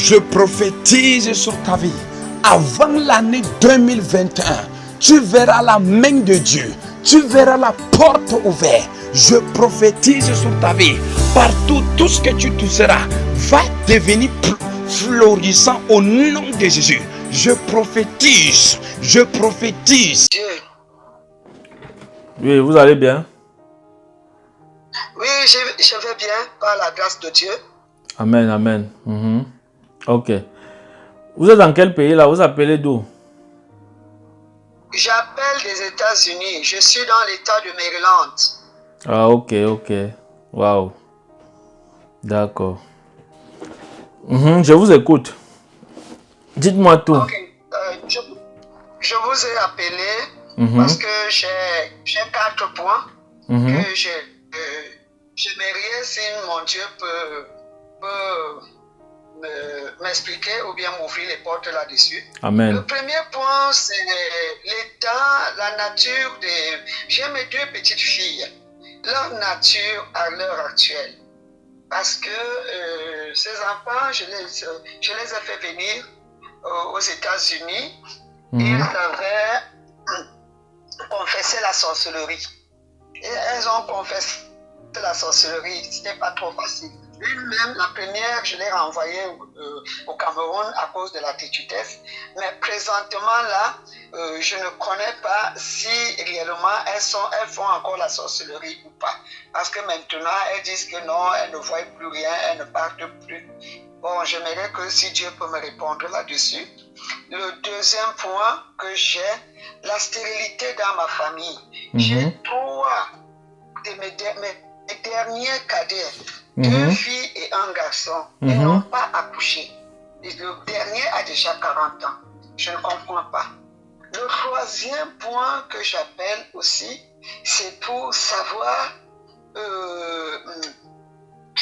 Je prophétise sur ta vie. Avant l'année 2021, tu verras la main de Dieu. Tu verras la porte ouverte. Je prophétise sur ta vie. Partout, tout ce que tu toucheras va devenir florissant au nom de Jésus. Je prophétise. Je prophétise. Oui, vous allez bien? Oui, je vais bien par la grâce de Dieu. Amen, amen. Ok. Vous êtes dans quel pays là? Vous appelez d'où? J'appelle des États-Unis. Je suis dans l'État de Maryland. Ah, ok, ok. Waouh. D'accord. Je vous écoute. Dites-moi tout. Ok. Je vous ai appelé parce que j'ai 4 points que j'aimerais si mon Dieu peut m'expliquer ou bien m'ouvrir les portes là-dessus. Amen. Le premier point, c'est l'état, la nature des... J'ai mes 2 petites filles, leur nature à l'heure actuelle. Parce que ces enfants, je les ai fait venir aux États-Unis. Ils avaient confessé la sorcellerie. Et elles ont confessé la sorcellerie. C'était pas trop facile. Une-même, la première, je l'ai renvoyée au Cameroun à cause de la tétutesse. Mais présentement là, je ne connais pas si réellement elles font encore la sorcellerie ou pas. Parce que maintenant, elles disent que non, elles ne voient plus rien, elles ne partent plus. Bon, j'aimerais que si Dieu peut me répondre là-dessus. Le deuxième point que j'ai, la stérilité dans ma famille. J'ai 3 de mes derniers cadets, 2 filles et 1 garçon. Ils n'ont pas accouché. Le dernier a déjà 40 ans. Je ne comprends pas. Le troisième point que j'appelle aussi, c'est pour savoir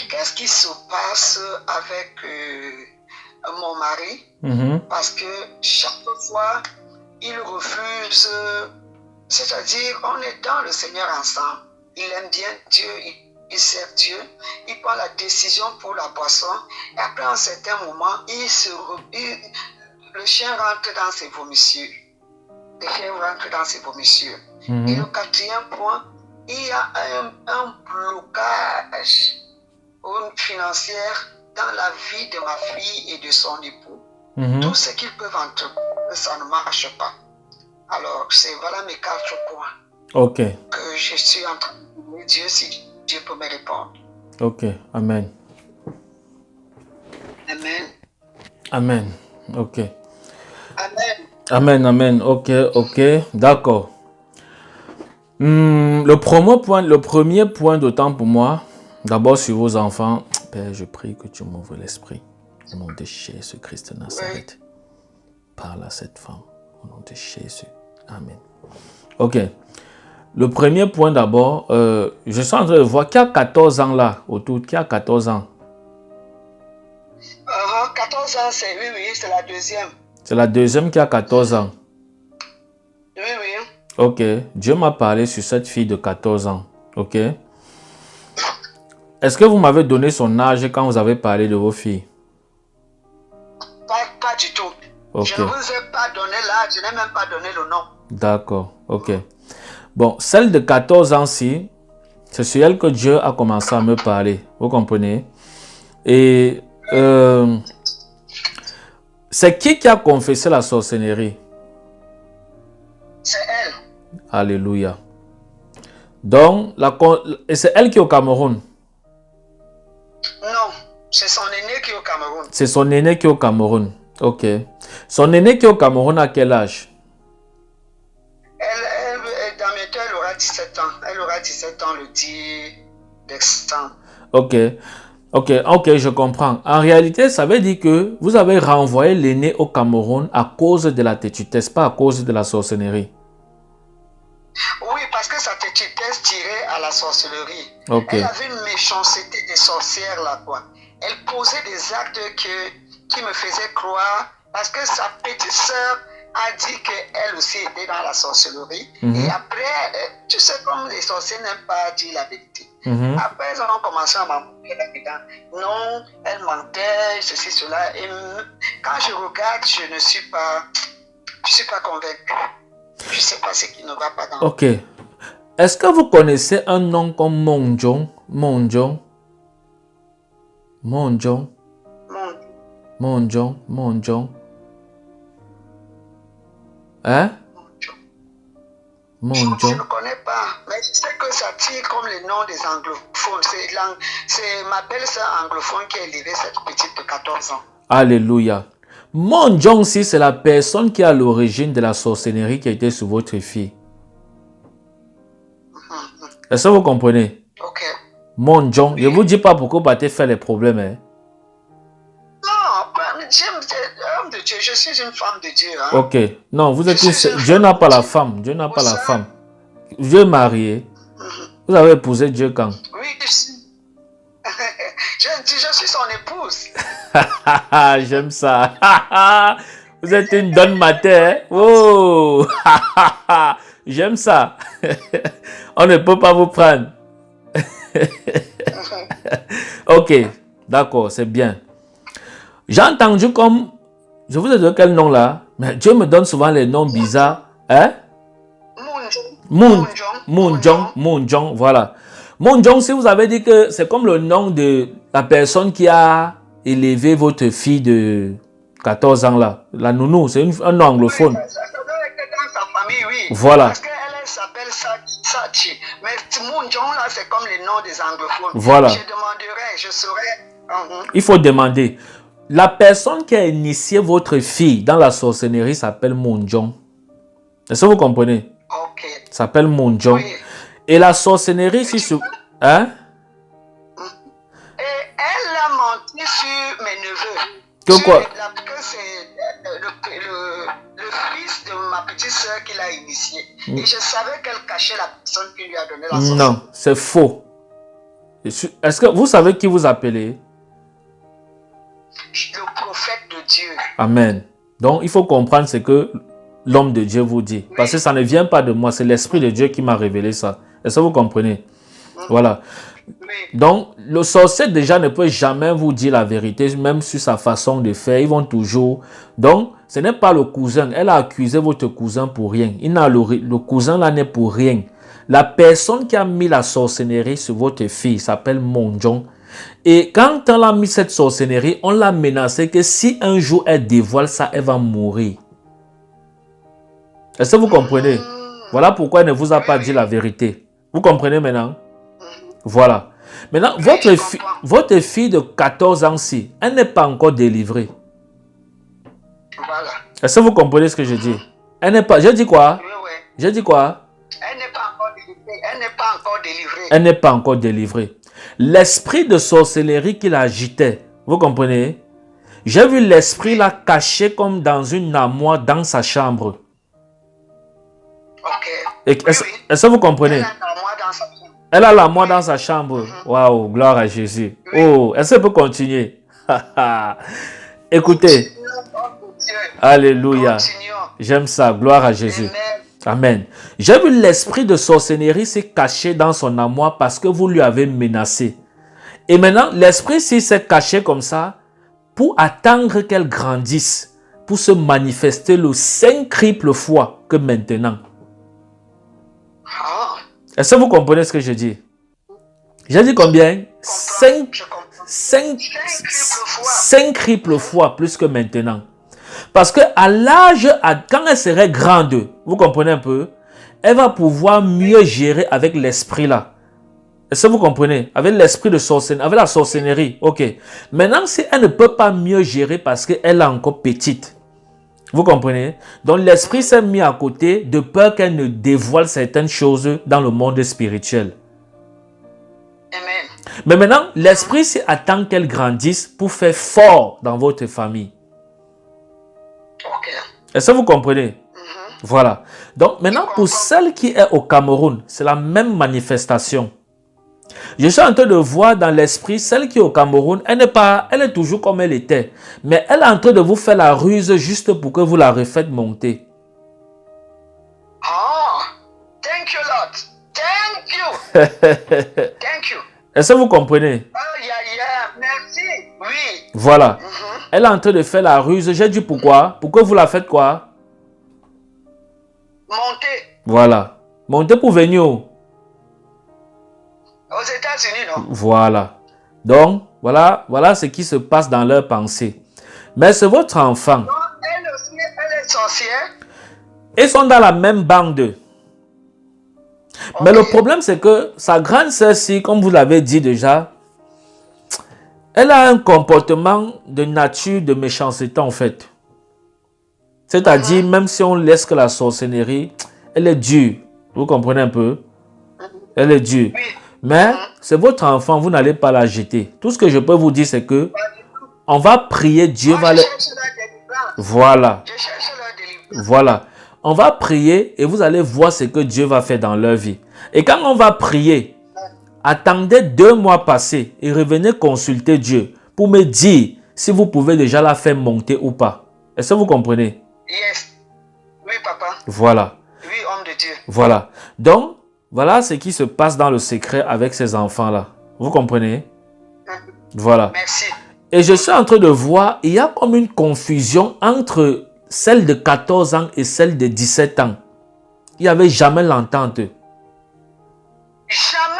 qu'est-ce qui se passe avec mon mari. Parce que chaque fois, il refuse, c'est-à-dire on est dans le Seigneur ensemble. Il aime bien Dieu, il sert Dieu, il prend la décision pour la boisson. Et après un certain moment, le chien rentre dans ses vomissures. Le chien rentre dans ses vomissures. Et le 4e point, il y a un blocage financier dans la vie de ma fille et de son époux. Tout ce qu'ils peuvent entreprendre, ça ne marche pas. Alors, voilà mes 4 points. Ok. Que je suis en train de demander Dieu si Dieu peut me répondre. Ok. Amen. Amen. Amen. Ok. Amen. Amen, amen. Ok, ok. D'accord. Le premier point de temps pour moi, d'abord sur vos enfants. Père, je prie que tu m'ouvres l'esprit. Au nom de Jésus-Christ de Nazareth. Parle à cette femme. Au nom de Jésus. Amen. Ok. Le premier point d'abord, je suis en train de voir qui a 14 ans là, autour, qui a 14 ans. 14 ans, c'est la deuxième. C'est la deuxième qui a 14 ans. Oui. Ok. Dieu m'a parlé sur cette fille de 14 ans. Ok. Est-ce que vous m'avez donné son âge quand vous avez parlé de vos filles? Pas du tout. Okay. Je ne vous ai pas donné l'âge, je n'ai même pas donné le nom. D'accord, ok. Bon, celle de 14 ans-ci, c'est sur elle que Dieu a commencé à me parler. Vous comprenez? Et c'est qui a confessé la sorcellerie? C'est elle. Alléluia. Donc, c'est elle qui est au Cameroun? Non, c'est son aîné qui est au Cameroun. C'est son aîné qui est au Cameroun. Ok. Son aîné qui est au Cameroun à quel âge? Dans mes temps, elle aura 17 ans. Elle aura 17 ans le 10 décembre. Ok. Ok, je comprends. En réalité, ça veut dire que vous avez renvoyé l'aîné au Cameroun à cause de la tétutesse, pas à cause de la sorcellerie. Oui, parce que sa tétutesse tirait à la sorcellerie. Okay. Elle avait une méchanceté des sorcières là, quoi. Elle posait des actes qui me faisaient croire, parce que sa petite sœur a dit qu'elle aussi était dans la sorcellerie. Et après, tu sais, comme les sorciers n'aiment pas dire la vérité. Après, ils ont commencé à m'embrouiller là-dedans. Non, elle mentait, ceci, cela. Et quand je regarde, je ne suis pas convaincu. Je ne sais pas ce qui ne va pas dans. Ok. Est-ce que vous connaissez un nom comme Monjong? Monjong? Monjong? Monjong? Monjong? Hein? Je Monjong? ne connais pas, mais je sais que ça tire comme le nom des anglophones. C'est ma belle-sœur anglophone qui a élevé cette petite de 14 ans. Alléluia. Monjong, si c'est la personne qui est à l'origine de la sorcellerie qui a été sur votre fille. Est-ce que vous comprenez? Ok. Monjong, je ne vous dis pas pourquoi Baté fait les problèmes. Hein? Non, homme de Dieu, je suis une femme de Dieu. Hein. Ok. Non, vous êtes Dieu n'a pas la femme. Dieu n'a pas la femme. Dieu est marié. Vous avez épousé Dieu quand? Oui, je suis son épouse. J'aime ça. Vous êtes une donne matin. Hein? Oh. J'aime ça. On ne peut pas vous prendre. Ok, d'accord, c'est bien. J'ai entendu comme... Je vous ai donné quel nom là? Mais Dieu me donne souvent les noms bizarres. Hein? Monjong, voilà. Monjong, si vous avez dit que c'est comme le nom de la personne qui a élevé votre fille de 14 ans là. La nounou, c'est un nom anglophone. Oui, ça doit être dans sa famille, oui. Voilà. Parce qu'elle s'appelle Sachi. Mais Monjong là, c'est comme le nom des anglophones. Voilà. Je demanderai, je saurai. Il faut demander. La personne qui a initié votre fille dans la sorcellerie s'appelle Monjong. Est-ce que vous comprenez? Ok. S'appelle Monjong. Oui. Et la sorcellerie, si sur... Hein? Et elle a menti sur mes neveux. Que quoi? Que c'est le fils de ma petite soeur qui l'a initié. Et je savais qu'elle cachait la personne qui lui a donné la sorcellerie. Non, c'est faux. Est-ce que vous savez qui vous appelez? Le prophète de Dieu. Amen. Donc, il faut comprendre ce que l'homme de Dieu vous dit. Parce que ça ne vient pas de moi, c'est l'Esprit de Dieu qui m'a révélé ça. Est-ce que vous comprenez? Voilà. Oui. Donc, le sorcier déjà ne peut jamais vous dire la vérité, même sur sa façon de faire. Ils vont toujours... Donc, ce n'est pas le cousin. Elle a accusé votre cousin pour rien. Le cousin là n'est pour rien. La personne qui a mis la sorcellerie sur votre fille s'appelle Monjong. Et quand on a mis cette sorcellerie, on l'a menacé que si un jour elle dévoile ça, elle va mourir. Est-ce que vous comprenez? Voilà pourquoi elle ne vous a pas dit la vérité. Vous comprenez maintenant? Voilà. Maintenant, votre fille de 14 ans-ci, elle n'est pas encore délivrée. Voilà. Est-ce que vous comprenez ce que je dis? Elle n'est pas... Je dis quoi? Oui, oui. Je dis quoi? Elle n'est pas encore délivrée. Elle n'est pas encore délivrée. Elle n'est pas encore délivrée. L'esprit de sorcellerie qui l'agitait, vous comprenez? J'ai vu l'esprit là caché comme dans une armoire dans sa chambre. Ok. Est-ce que vous comprenez? Elle a l'armoire dans sa chambre. Elle a l'armoire dans sa chambre. Waouh, gloire à Jésus. Oh, est-ce qu'elle peut continuer? Écoutez. Alléluia. Continuons. J'aime ça, gloire à Jésus. Amen. Amen. J'ai vu l'esprit de sorcellerie s'est caché dans son armoire parce que vous lui avez menacé. Et maintenant, l'esprit s'est caché comme ça pour attendre qu'elle grandisse, pour se manifester le 5 triples fois que maintenant. Ah, Est-ce que vous comprenez ce que je dis? J'ai dit combien? je comprends. 5 triples fois plus que maintenant. Parce que à l'âge, quand elle serait grande, vous comprenez un peu, elle va pouvoir mieux gérer avec l'esprit là. Est-ce que vous comprenez? Avec l'esprit de sorcellerie, avec la sorcellerie. Ok. Maintenant, si elle ne peut pas mieux gérer parce qu'elle est encore petite. Vous comprenez? Donc l'esprit s'est mis à côté de peur qu'elle ne dévoile certaines choses dans le monde spirituel. Amen. Mais maintenant, l'esprit attend qu'elle grandisse pour faire fort dans votre famille. Ok. Est-ce que vous comprenez? Voilà. Donc maintenant, pour celle qui est au Cameroun, c'est la même manifestation. Je suis en train de voir dans l'esprit, celle qui est au Cameroun, elle est toujours comme elle était. Mais elle est en train de vous faire la ruse juste pour que vous la refaites monter. Ah, thank you, Lord. Thank you. Thank you. Est-ce que vous comprenez? Oh, yeah. Merci. Oui. Voilà. Elle est en train de faire la ruse. J'ai dit pourquoi? Pourquoi vous la faites quoi? Monter. Voilà. Montez pour venir où? Aux États-Unis, non? Voilà. Donc, voilà ce qui se passe dans leur pensée. Mais c'est votre enfant. Donc, elle aussi, elle est sorcière. Ils sont dans la même bande. Mais le problème, c'est que sa grande sœur-ci, comme vous l'avez dit déjà, elle a un comportement de nature de méchanceté en fait. C'est-à-dire, même si on laisse que la sorcellerie, elle est dure. Vous comprenez un peu? Elle est dure. Mais c'est votre enfant, vous n'allez pas la jeter. Tout ce que je peux vous dire, c'est que on va prier, Dieu va le... Voilà. Je cherche leur délivrance. Voilà. On va prier et vous allez voir ce que Dieu va faire dans leur vie. Et quand on va prier, attendez 2 mois passés et revenez consulter Dieu pour me dire si vous pouvez déjà la faire monter ou pas. Est-ce que vous comprenez? Yes. Oui, papa. Voilà. Oui, homme de Dieu. Voilà. Donc, voilà ce qui se passe dans le secret avec ces enfants-là. Vous comprenez? Voilà. Merci. Et je suis en train de voir, il y a comme une confusion entre celle de 14 ans et celle de 17 ans. Il n'y avait jamais l'entente. Jamais.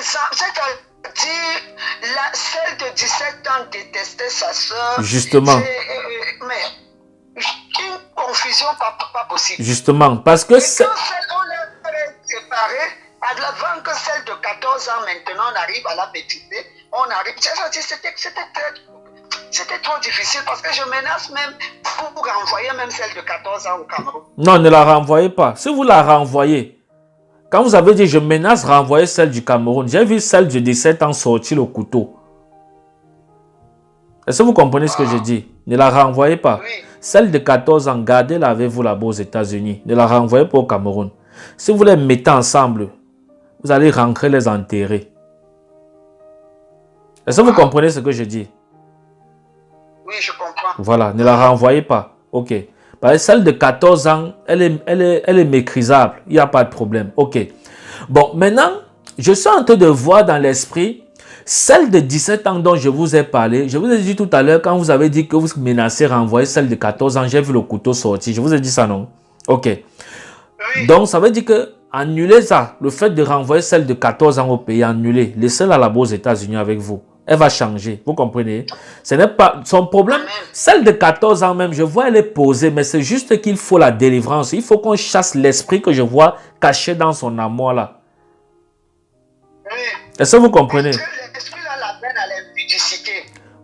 C'est-à-dire, celle de 17 ans détestait sa soeur. Justement. Mais une confusion pas possible. Justement, parce que... Et quand on est séparés, avant que celle de 14 ans maintenant on arrive à la maîtriser, on arrive... C'était trop difficile parce que je menace même pour renvoyer même celle de 14 ans au Cameroun. Non, ne la renvoyez pas. Si vous la renvoyez, quand vous avez dit je menace renvoyer celle du Cameroun, j'ai vu celle de 17 ans sortir le couteau. Est-ce que vous comprenez ce que je dis? Ne la renvoyez pas. Oui. Celle de 14 ans, gardez-la avec vous là-bas aux États-Unis. Ne la renvoyez pas au Cameroun. Si vous les mettez ensemble, vous allez rentrer les enterrer. Est-ce que vous comprenez ce que je dis? Oui, je comprends. Voilà, ne la renvoyez pas. Ok. Parce que celle de 14 ans, elle est maîtrisable. Il n'y a pas de problème. Ok. Bon, maintenant, je suis en train de voir dans l'esprit celle de 17 ans dont je vous ai parlé. Je vous ai dit tout à l'heure, quand vous avez dit que vous menacez renvoyer celle de 14 ans, j'ai vu le couteau sortir. Je vous ai dit ça, non? Ok. Oui. Donc, ça veut dire que annulez ça. Le fait de renvoyer celle de 14 ans au pays, annulez. Laissez-la là-bas aux États-Unis avec vous. Elle va changer, vous comprenez? Ce n'est pas son problème. Celle de 14 ans même, je vois, elle est posée, mais c'est juste qu'il faut la délivrance. Il faut qu'on chasse l'esprit que je vois caché dans son amour là. Oui. Est-ce que vous comprenez? L'esprit là l'amène à l'impudicité.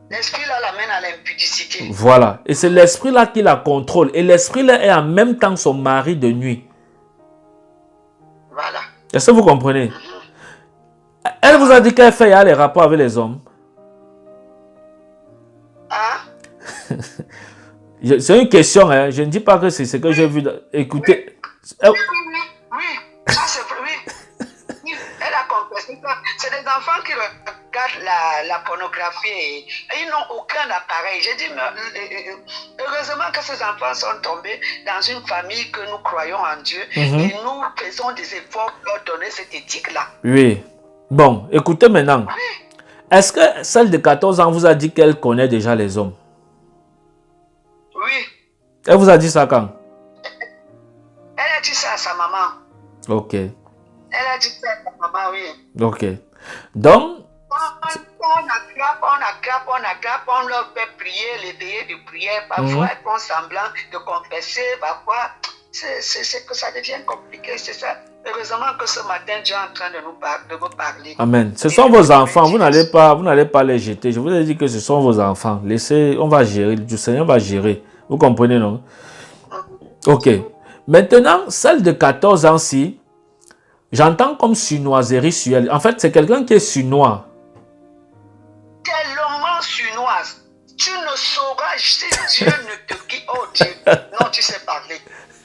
L'esprit là l'amène à l'impudicité. Voilà. Et c'est l'esprit là qui la contrôle. Et l'esprit là est en même temps son mari de nuit. Voilà. Est-ce que vous comprenez? Elle vous a dit qu'elle fait les rapports avec les hommes. Hein? C'est une question, hein. Je ne dis pas que c'est ce que j'ai vu. Écoutez. Oui. Ça c'est vrai, oui. Elle a compris. C'est des enfants qui regardent la pornographie et ils n'ont aucun appareil. J'ai dit, mais, heureusement que ces enfants sont tombés dans une famille que nous croyons en Dieu et nous faisons des efforts pour leur donner cette éthique-là. Oui. Bon, écoutez maintenant. Est-ce que celle de 14 ans vous a dit qu'elle connaît déjà les hommes? Oui. Elle vous a dit ça quand? Elle a dit ça à sa maman. Ok. Elle a dit ça à sa maman, oui. Ok. Donc, on aggrappe, on leur fait prier, les veillées de prière, parfois elles font semblant de confesser, parfois c'est que ça devient compliqué, c'est ça. Heureusement que ce matin, Dieu est en train de me parler. amen. Ce sont vos enfants, vous n'allez pas les jeter. Je vous ai dit que ce sont vos enfants. Laissez, on va gérer, le Seigneur va gérer. Vous comprenez, non? Ok. Maintenant, celle de 14 ans-ci, j'entends comme sunoiserie sur elle. En fait, c'est quelqu'un qui est sunois. Tellement sunoise. Tu ne sauras si Dieu ne te quitte. Oh Dieu, non, tu sais parler.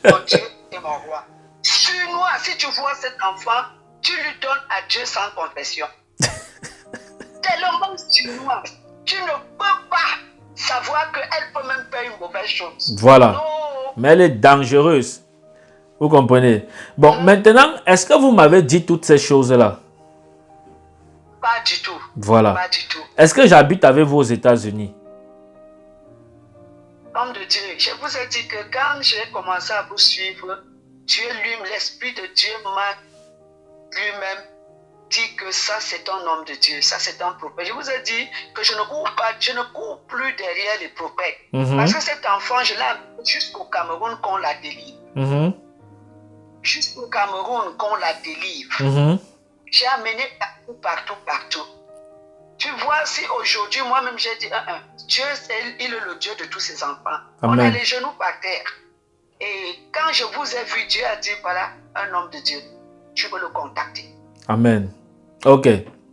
Oh Dieu est mon roi. Sunois, si tu vois cet enfant, tu lui donnes à Dieu sans confession. Tellement sunoise. Tu ne peux pas savoir qu'elle peut même faire une mauvaise chose. Voilà. Non. Mais elle est dangereuse. Vous comprenez? Bon, maintenant, est-ce que vous m'avez dit toutes ces choses-là? Pas du tout. Voilà. Pas du tout. Est-ce que j'habite avec vous aux États-Unis? Homme de Dieu, je vous ai dit que quand j'ai commencé à vous suivre, Dieu lui, l'Esprit de Dieu m'a lui-même dit que ça c'est un homme de Dieu, ça c'est un prophète. Je vous ai dit que je ne cours plus derrière les prophètes. Parce que cet enfant, je l'ai amené jusqu'au Cameroun qu'on la délivre. Jusqu'au Cameroun qu'on la délivre. J'ai amené partout. Tu vois, si aujourd'hui, moi-même, j'ai dit, Dieu, il est le Dieu de tous ses enfants. Amen. On a les genoux par terre. Et quand je vous ai vu, Dieu a dit, voilà, un homme de Dieu. Tu peux le contacter. Amen. Ok.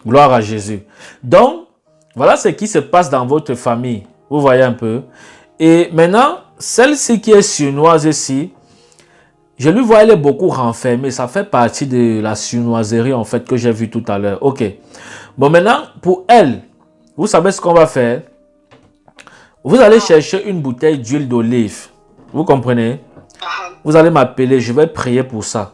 Gloire à Jésus. Donc, voilà ce qui se passe dans votre famille. Vous voyez un peu. Et maintenant, celle-ci qui est surnoise ici, je lui vois, elle est beaucoup renfermée. Ça fait partie de la surnoiserie, en fait, que j'ai vu tout à l'heure. Ok. Bon, maintenant, pour elle, vous savez ce qu'on va faire? Vous allez chercher une bouteille d'huile d'olive. Vous comprenez? Vous allez m'appeler, je vais prier pour ça.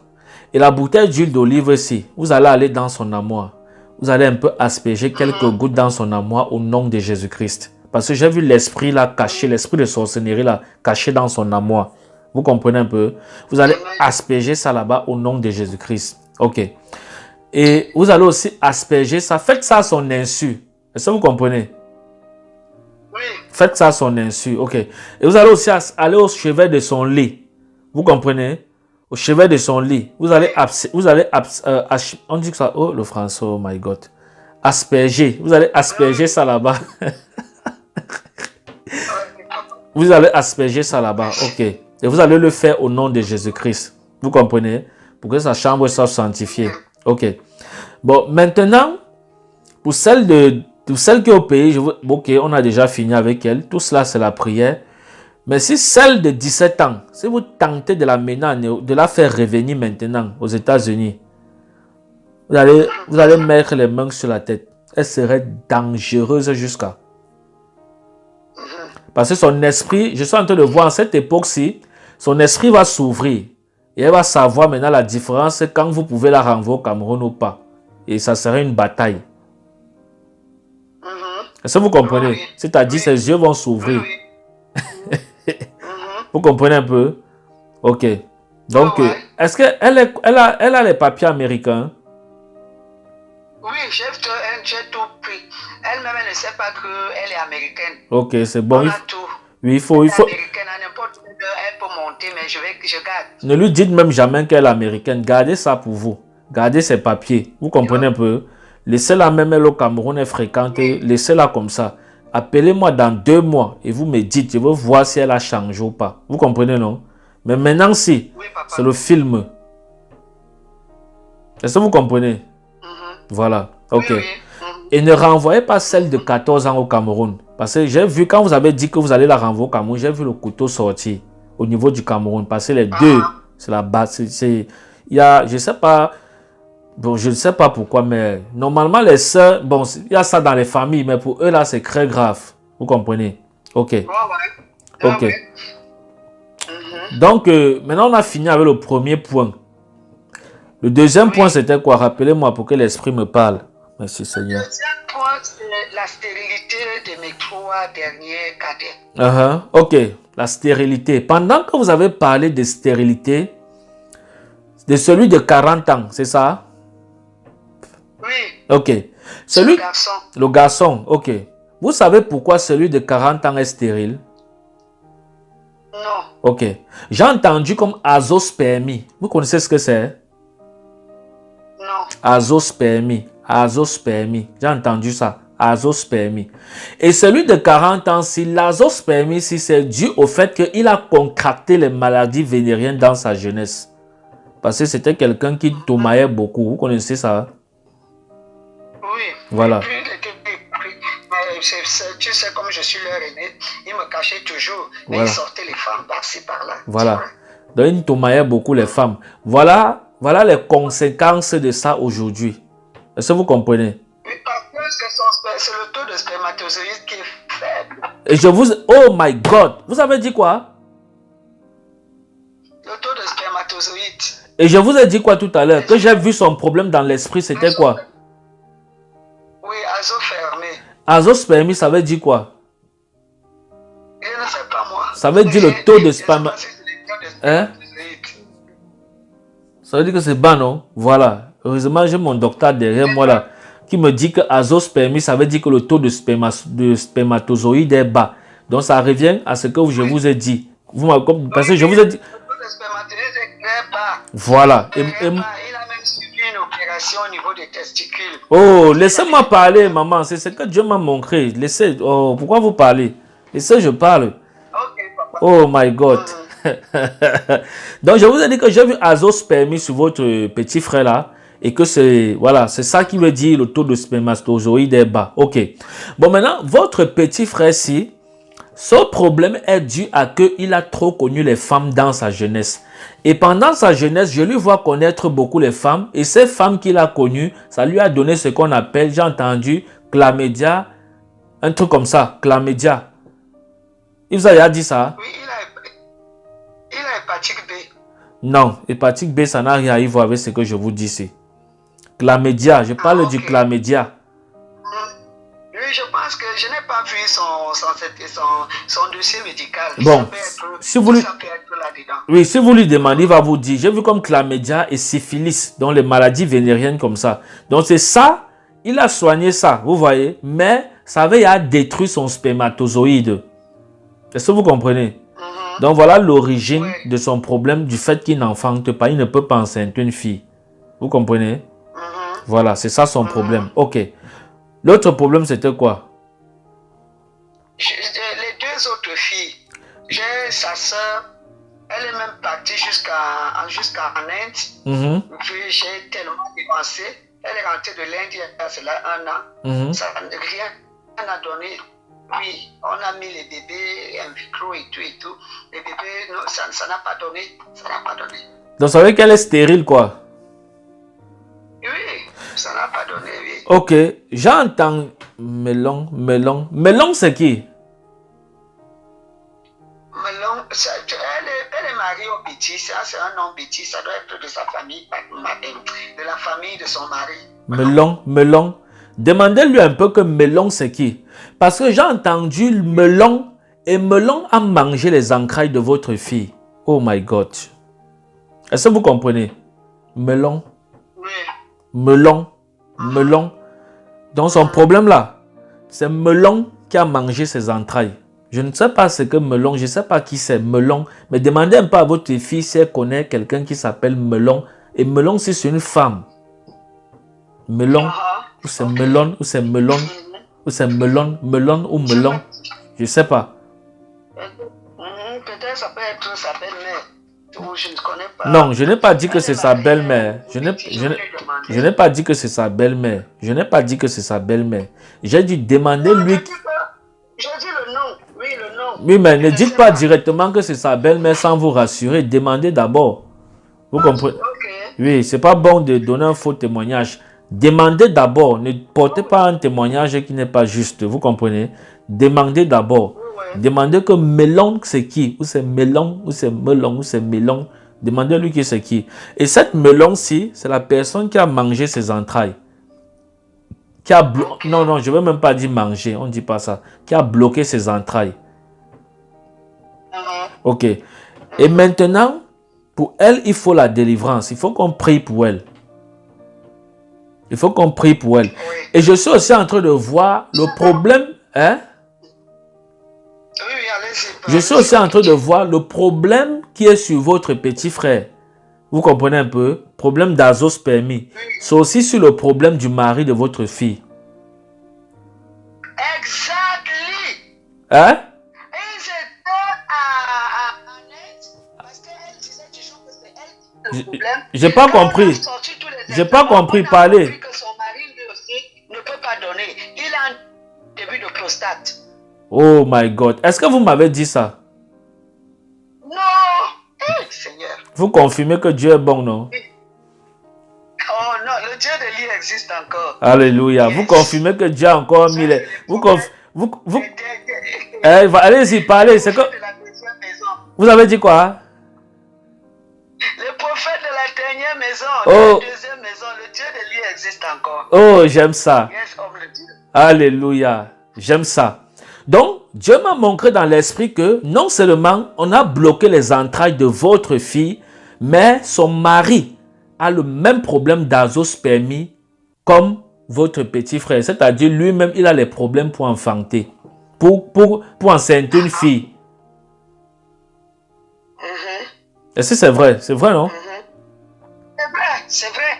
Et la bouteille d'huile d'olive ici, vous allez aller dans son armoire. Vous allez un peu asperger quelques gouttes dans son armoire au nom de Jésus-Christ. Parce que j'ai vu l'esprit là caché, l'esprit de sorcellerie là caché dans son armoire. Vous comprenez un peu? Vous allez asperger ça là-bas au nom de Jésus-Christ. Ok. Et vous allez aussi asperger ça. Faites ça à son insu. Est-ce que vous comprenez? Oui. Faites ça à son insu. Ok. Et vous allez aussi aller au chevet de son lit. Vous comprenez? Au chevet de son lit. Vous allez on dit que ça. Oh, le français, oh my God. Asperger. Vous allez asperger ça là-bas. Vous allez asperger ça là-bas. Ok. Et vous allez le faire au nom de Jésus-Christ. Vous comprenez? Pour que sa chambre soit sanctifiée. Ok. Bon, maintenant, pour celle qui est au pays, ok, on a déjà fini avec elle. Tout cela, c'est la prière. Mais si celle de 17 ans, si vous tentez de la mener, de la faire revenir maintenant aux États-Unis, vous allez mettre les mains sur la tête. Elle serait dangereuse jusqu'à. Parce que son esprit, je suis en train de voir à cette époque-ci, son esprit va s'ouvrir. Et elle va savoir maintenant la différence quand vous pouvez la renvoyer au Cameroun ou pas. Et ça serait une bataille. Est-ce que vous comprenez? Oui. C'est-à-dire ses yeux vont s'ouvrir. Vous comprenez un peu? Ok. Donc, est-ce qu'elle a les papiers américains? Oui, j'ai tout pris. Elle-même, elle ne sait pas qu'elle est américaine. Ok, c'est bon. On a tout. Oui, il faut. Américaine, à n'importe quelle heure, elle peut monter, mais je garde. Ne lui dites même jamais qu'elle est américaine. Gardez ça pour vous. Gardez ses papiers. Vous comprenez un peu? Laissez-la même elle au Cameroun est fréquentée. Laissez-la comme ça. Appelez-moi dans 2 mois et vous me dites, je veux voir si elle a changé ou pas. Vous comprenez, non? Mais maintenant, si, c'est le film. Est-ce que vous comprenez? Voilà, ok. Et ne renvoyez pas celle de 14 ans au Cameroun. Parce que j'ai vu, quand vous avez dit que vous allez la renvoyer au Cameroun, j'ai vu le couteau sortir au niveau du Cameroun. Parce que les deux, c'est la base. Il y a, je ne sais pas, bon, je ne sais pas pourquoi, mais normalement, les sœurs, bon, il y a ça dans les familles, mais pour eux, là, c'est très grave. Vous comprenez? Ok. Ok. Donc, maintenant, on a fini avec le premier point. Le deuxième point, c'était quoi? Rappelez-moi pour que l'esprit me parle. Merci Seigneur. Le deuxième point, c'est la stérilité de mes 3 derniers cadets. Ok, la stérilité. Pendant que vous avez parlé de stérilité, de celui de 40 ans, c'est ça? Oui. Ok. Le garçon, ok. Vous savez pourquoi celui de 40 ans est stérile? Non. Ok. J'ai entendu comme azospermie. Vous connaissez ce que c'est? Non. Azospermie. J'ai entendu ça. Azospermie. Et celui de 40 ans, si l'azospermie, si c'est dû au fait qu'il a contracté les maladies vénériennes dans sa jeunesse. Parce que c'était quelqu'un qui tourmaillait beaucoup. Vous connaissez ça? Oui. Voilà. Tu sais, comme je suis leur aîné, ils me cachaient toujours. Mais Voilà. ils sortaient les femmes par-ci, par-là. Voilà. Donc, il tourmaillait beaucoup les femmes. Voilà les conséquences de ça aujourd'hui. Est-ce que vous comprenez? Oui, parce que c'est le taux de spermatozoïdes qui est faible. Et je vous... Oh my God! Vous avez dit quoi? Le taux de spermatozoïdes. Et je vous ai dit quoi tout à l'heure? Que j'ai vu son problème dans l'esprit, c'était quoi? Oui, azoospermie. Azoospermie, ça veut dire quoi? Je ne sais pas moi. Ça veut dire le taux de sperme. Hein? spermatozoïdes. Ça veut dire que c'est bas, non? Voilà. Heureusement, j'ai mon docteur derrière moi là qui me dit que azoospermie, ça veut dire que le taux de spermatozoïdes est bas. Donc, ça revient à ce que je vous ai dit. Parce que je vous ai dit. Le taux de spermatozoïdes est très bas. Voilà. Très bas. Il a même subi une opération au niveau des testicules. Oh, laissez-moi parler, maman. C'est ce que Dieu m'a montré. Laissez. Oh, pourquoi vous parlez? Laissez, je parle. Ok, papa. Oh my God. Donc, je vous ai dit que j'ai vu azoospermie sur votre petit frère là. Et que c'est, voilà, c'est ça qui veut dire le taux de spermatozoïdes est bas. Ok. Bon, maintenant, votre petit frère-ci, son problème est dû à qu'il a trop connu les femmes dans sa jeunesse. Et pendant sa jeunesse, je lui vois connaître beaucoup les femmes. Et ces femmes qu'il a connues, ça lui a donné ce qu'on appelle, j'ai entendu, chlamydia, un truc comme ça, chlamydia. Il vous a déjà dit ça? Oui, il a hépatite B. Non, hépatite B, ça n'a rien à voir avec ce que je vous dis ici. Chlamydia, je parle du chlamydia. Oui, je pense que je n'ai pas vu son dossier médical. Bon, ça peut être là-dedans. Oui, si vous lui demandez, il va vous dire, j'ai vu comme chlamydia et syphilis, donc les maladies vénériennes comme ça. Donc c'est ça, il a soigné ça, vous voyez, mais ça avait détruit son spermatozoïde. Est-ce que vous comprenez? Donc voilà l'origine de son problème, du fait qu'il n'enfante pas, il ne peut pas enceinte une fille. Vous comprenez? Voilà, c'est ça son problème. Ok. L'autre problème, c'était quoi? Les deux autres filles, j'ai sa soeur, elle est même partie jusqu'en Inde. Puis j'ai tellement dépensé. Elle est rentrée de l'Inde il y a cela 1 an. Ça rien n'a donné. Oui, on a mis les bébés in vitro et tout. Les bébés, non, ça n'a pas donné. Ça n'a pas donné. Donc ça veut dire qu'elle est stérile, quoi? Oui, ça n'a pas donné, oui. Ok, j'entends melon. Melon, c'est qui? Melon, elle est mariée au petit, ça c'est un nom petit, ça doit être de sa famille, de la famille de son mari. Melon. Demandez-lui un peu que melon, c'est qui? Parce que j'ai entendu melon et melon a mangé les entrailles de votre fille. Oh my God. Est-ce que vous comprenez? Melon. Oui. Melon. Donc son problème là, c'est melon qui a mangé ses entrailles. Je ne sais pas ce que melon, je ne sais pas qui c'est melon, mais demandez un peu à votre fille si elle connaît quelqu'un qui s'appelle melon. Et melon, si c'est une femme. Melon, ou c'est melon, ou c'est melon, ou c'est melon ou melon, je ne sais pas. Peut-être ça peut être sa belle-mère. Je ne connais pas. Non, je n'ai pas dit que c'est sa belle-mère. Je n'ai pas dit que c'est sa belle-mère. Je n'ai pas dit que c'est sa belle-mère. J'ai dit demandez-lui. Je dis le nom. Oui, le nom. Oui, mais ne dites pas directement que c'est sa belle-mère sans vous rassurer. Demandez d'abord. Vous comprenez? Oui, c'est pas bon de donner un faux témoignage. Demandez d'abord. Ne portez pas un témoignage qui n'est pas juste. Vous comprenez? Demandez d'abord. Demandez que melon c'est qui? Ou c'est melon, ou c'est melon, ou c'est melon. Demandez-lui qui c'est qui. Et cette melon-ci, c'est la personne qui a mangé ses entrailles. Qui a non, je ne veux même pas dire manger. On ne dit pas ça. Qui a bloqué ses entrailles. Ok. Et maintenant, pour elle, il faut la délivrance. Il faut qu'on prie pour elle. Il faut qu'on prie pour elle. Et je suis aussi en train de voir le problème. Hein? Je suis aussi en train de voir le problème qui est sur votre petit frère. Vous comprenez un peu? Problème d'azoospermie. C'est aussi sur le problème du mari de votre fille. Exactly. Hein? J'ai pas compris. J'ai pas compris. Parler. Que son mari lui aussi ne peut pas donner. Il a un début de prostate. Oh my God. Est-ce que vous m'avez dit ça? Non. Seigneur. Vous confirmez que Dieu est bon, non? Oh non, le Dieu de l'île existe encore. Alléluia. Yes. Vous confirmez que Dieu a encore mis les... Allez-y, parlez. C'est que... Vous avez dit quoi? Le prophète de la maison, Oh. dans la deuxième maison, le Dieu de lui existe encore. Oh, j'aime ça. Yes, homme de Dieu. Alléluia. J'aime ça. Donc, Dieu m'a montré dans l'esprit que non seulement on a bloqué les entrailles de votre fille, mais son mari a le même problème d'azospermie comme votre petit frère. C'est-à-dire lui-même, il a les problèmes pour enfanter, pour enceinte une fille. Est-ce que c'est vrai? C'est vrai, non? C'est vrai, c'est vrai,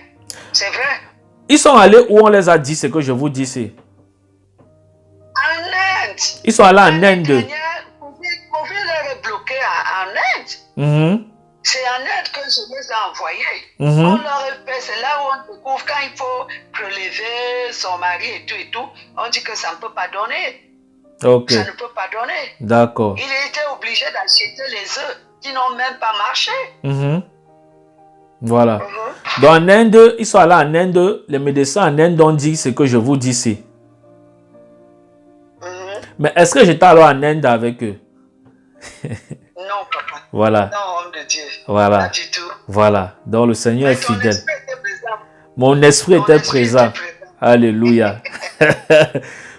c'est vrai. Ils sont allés où on les a dit ce que je vous dis ici. En Inde. Ils sont allés en L'année Inde. dernière, vous pouvez les bloquer en Inde. Mhm. C'est en Inde que je les ai envoyés. Mhm. On leur fait, c'est là où on découvre quand il faut prélever son mari et tout, on dit que ça ne peut pas donner. Ok, Ça ne peut pas donner. d'accord. Il était obligé d'acheter les œufs qui n'ont même pas marché. Mhm. Voilà. Donc en Inde, ils sont allés en Inde, les médecins en Inde ont dit ce que je vous dis ici. Mais est-ce que j'étais alors en Inde avec eux? Non, papa. Voilà, Non, homme de Dieu. voilà, Pas du tout. voilà. Donc le Seigneur Mais est ton fidèle. esprit était présent. Mon esprit Ton était esprit présent. était présent. Alléluia.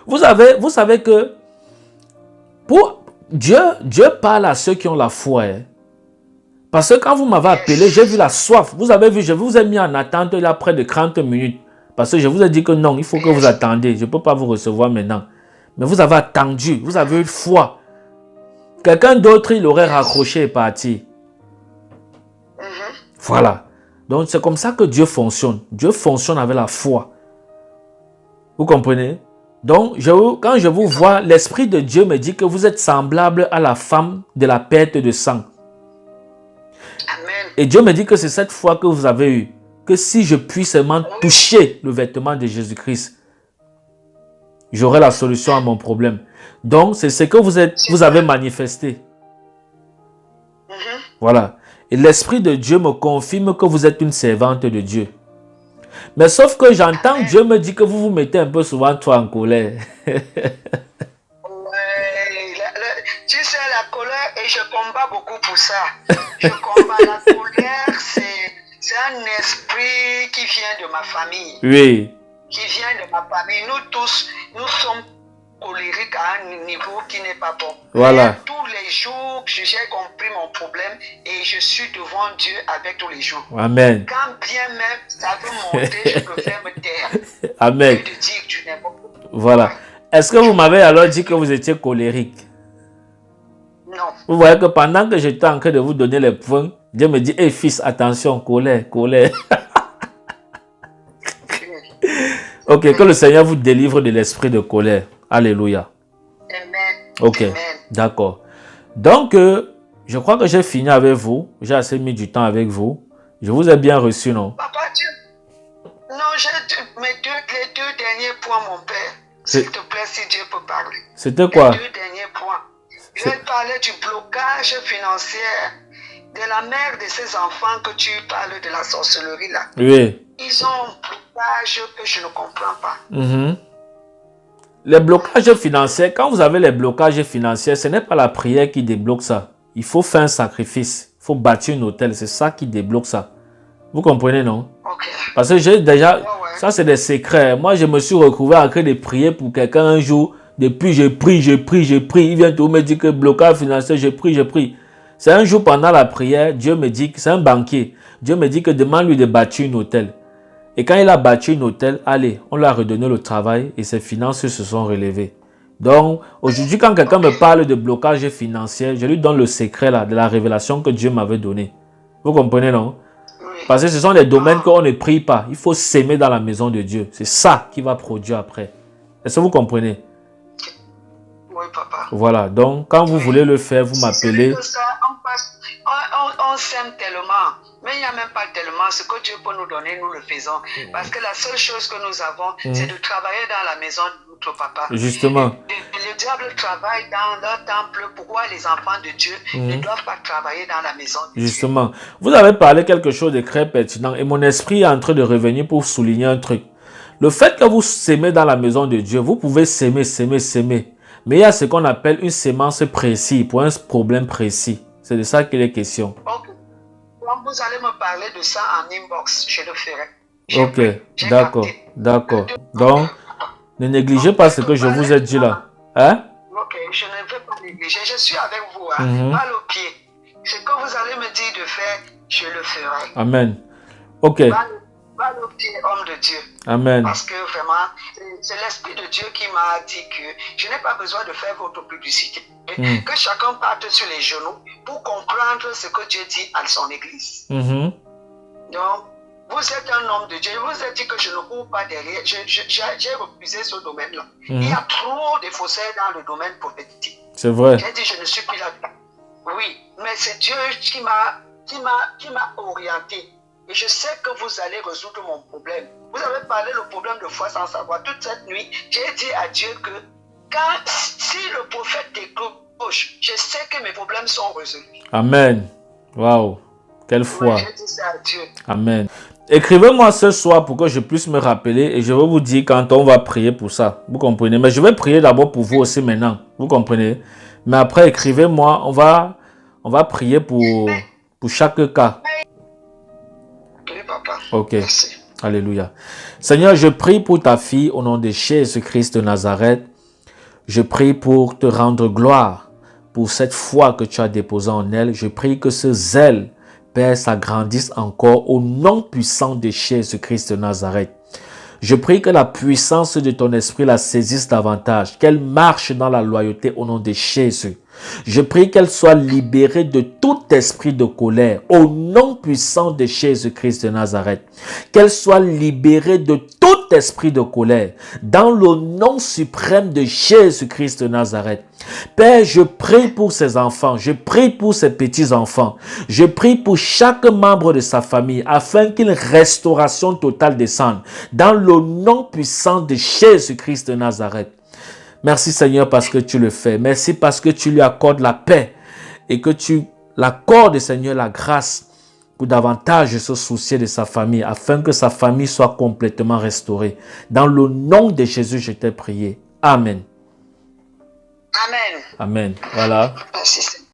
Vous savez que pour Dieu parle à ceux qui ont la foi. Hein. Parce que quand vous m'avez appelé, j'ai vu la soif. Vous avez vu, je vous ai mis en attente là près de 30 minutes. Parce que je vous ai dit que non, il faut que vous attendiez. Je ne peux pas vous recevoir maintenant. Mais vous avez attendu, vous avez eu foi. Quelqu'un d'autre, il aurait raccroché et parti. Voilà. Donc c'est comme ça que Dieu fonctionne. Dieu fonctionne avec la foi. Vous comprenez? Donc quand je vous vois, l'Esprit de Dieu me dit que vous êtes semblable à la femme de la perte de sang. Amen. Et Dieu me dit que c'est cette foi que vous avez eue. Que si je puis seulement toucher le vêtement de Jésus-Christ, j'aurai la solution à mon problème. Donc, c'est ce que vous avez manifesté. Voilà. Et l'Esprit de Dieu me confirme que vous êtes une servante de Dieu. Mais sauf que j'entends Dieu me dit que vous vous mettez un peu souvent trop en colère. Tu sais, la colère, et je combats beaucoup pour ça. Je combats la colère, c'est un esprit qui vient de ma famille. Oui. Qui vient de ma famille. Nous tous, nous sommes colériques à un niveau qui n'est pas bon. Voilà. Mais tous les jours, j'ai compris mon problème et je suis devant Dieu avec tous les jours. Amen. Quand bien même ça veut monter, je préfère me taire. Amen. Que de dire du n'importe quoi. Voilà. Est-ce que vous m'avez alors dit que vous étiez colérique? Non. Vous voyez que pendant que j'étais en train de vous donner les points, Dieu me dit, hé fils, attention, colère, colère. Ok, que le Seigneur vous délivre de l'esprit de colère. Alléluia. Amen. Ok, Amen. d'accord. Donc, je crois que j'ai fini avec vous. J'ai assez mis du temps avec vous. Je vous ai bien reçu, non? Papa, non, les deux derniers points, mon père. S'il te plaît, si Dieu peut parler. C'était quoi? Les deux derniers points. Je parlais du blocage financier de la mère de ces enfants que tu parles de la sorcellerie là. Oui. Ils ont un blocage que je ne comprends pas. Les blocages financiers, quand vous avez les blocages financiers, ce n'est pas la prière qui débloque ça. Il faut faire un sacrifice. Il faut bâtir un hôtel. C'est ça qui débloque ça. Vous comprenez, non? Ok. Parce que j'ai déjà... Ouais. Ça, c'est des secrets. Moi, je me suis retrouvé en train de prier pour quelqu'un un jour. Depuis, j'ai pris. Il vient tout me dire que blocage financier, j'ai pris. C'est un jour pendant la prière, Dieu me dit que c'est un banquier. Dieu me dit que demande-lui de bâtir un hôtel. Et quand il a bâti un hôtel, allez, on lui a redonné le travail et ses finances se sont relevées. Donc, aujourd'hui, quand quelqu'un me parle de blocage financier, je lui donne le secret là, de la révélation que Dieu m'avait donnée. Vous comprenez, non? Parce que ce sont les domaines qu'on ne prie pas. Il faut s'aimer dans la maison de Dieu. C'est ça qui va produire après. Est-ce que vous comprenez? Oui, papa. Voilà. Donc, quand vous voulez le faire, vous m'appelez. On s'aime tellement. Mais il n'y a même pas tellement. Ce que Dieu peut nous donner, nous le faisons. Parce que la seule chose que nous avons, c'est de travailler dans la maison de notre papa. Justement. Le diable travaille dans leur temple. Pourquoi les enfants de Dieu ne doivent pas travailler dans la maison de Dieu? Justement. Vous avez parlé quelque chose de très pertinent. Et mon esprit est en train de revenir pour souligner un truc. Le fait que vous s'aimez dans la maison de Dieu, vous pouvez s'aimer. Mais il y a ce qu'on appelle une sémence précise pour un problème précis. C'est de ça qu'il est question. Okay. Quand vous vous allez me parler de ça en inbox, je le ferai. Ok, d'accord, d'accord. Donc, ne négligez pas ce que je vous ai dit là. Hein? Ok, je ne vais pas négliger. Je suis avec vous, hein, mal au pied. Ce que vous allez me dire de faire, je le ferai. Amen. Ok. Mal au pied, homme de Dieu. Amen. Parce que vraiment, c'est l'Esprit de Dieu qui m'a dit que je n'ai pas besoin de faire votre publicité. Que chacun parte sur les genoux pour comprendre ce que Dieu dit à son Église. Donc, vous êtes un homme de Dieu. Je vous ai dit que je ne cours pas derrière. J'ai refusé ce domaine-là. Il y a trop de faussaires dans le domaine prophétique. C'est vrai. J'ai dit, je ne suis plus là-dedans. Oui, mais c'est Dieu qui m'a orienté. Et je sais que vous allez résoudre mon problème. Vous avez parlé le problème de foi sans savoir. Toute cette nuit, j'ai dit à Dieu que si le prophète décroche, je sais que mes problèmes sont résolus. Amen. Waouh. Quelle foi. Oui, j'ai dit ça à Dieu. Amen. Écrivez-moi ce soir pour que je puisse me rappeler et je vais vous dire quand on va prier pour ça. Vous comprenez? Mais je vais prier d'abord pour vous aussi maintenant. Vous comprenez? Mais après, écrivez-moi. On va prier pour chaque cas. Oui, papa. Ok. Merci. Alléluia. Seigneur, je prie pour ta fille au nom de Jésus-Christ de Nazareth. Je prie pour te rendre gloire pour cette foi que tu as déposée en elle. Je prie que ce zèle, Père, s'agrandisse encore au nom puissant de Jésus-Christ de Nazareth. Je prie que la puissance de ton esprit la saisisse davantage, qu'elle marche dans la loyauté au nom de Jésus. Je prie qu'elle soit libérée de tout esprit de colère au nom puissant de Jésus-Christ de Nazareth. Qu'elle soit libérée de tout esprit de colère dans le nom suprême de Jésus-Christ de Nazareth. Père, je prie pour ses enfants, je prie pour ses petits-enfants, je prie pour chaque membre de sa famille afin qu'une restauration totale descende dans le nom puissant de Jésus-Christ de Nazareth. Merci Seigneur parce que tu le fais. Merci parce que tu lui accordes la paix et que tu l'accordes Seigneur la grâce pour davantage se soucier de sa famille afin que sa famille soit complètement restaurée. Dans le nom de Jésus, je t'ai prié. Amen. Amen. Amen. Voilà. Merci Seigneur.